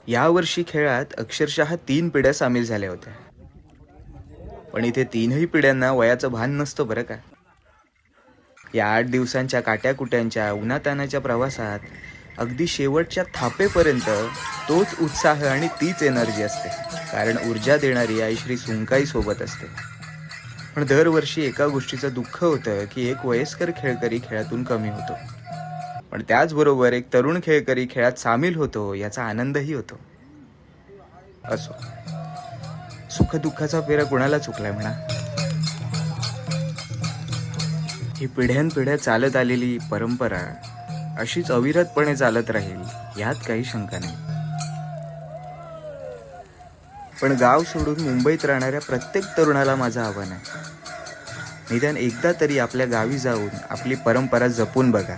यावर्षी खेळात अक्षरशः 3 पिढ्या सामील झाल्या होत्या. पण इथे 3ही पिढ्यांना वयाचं भान नसतं बरं का. या 8 दिवसांच्या काट्याकुट्यांच्या उन्हातानाच्या प्रवासात अगदी शेवटच्या थापेपर्यंत तोच उत्साह आणि तीच एनर्जी असते. कारण ऊर्जा देणारी आई श्री सुंकाई सोबत असते. पण दरवर्षी एका गोष्टीचं दुःख होतं की एक वयस्कर खेळकरी खेळातून कमी होतो. पण त्याचबरोबर एक तरुण खेळकरी खेळात सामील होतो याचा आनंदही होतो. असो, सुखदुःखाचा फेरा कुणाला चुकलाय म्हणा. ही पिढ्यानपिढ्या चालत आलेली परंपरा अशीच अविरतपणे चालत राहील यात काही शंका नाही. पण गाव सोडून मुंबईत राहणाऱ्या प्रत्येक तरुणाला माझं आव्हान आहे, निदान एकदा तरी आपल्या गावी जाऊन आपली परंपरा जपून बघा.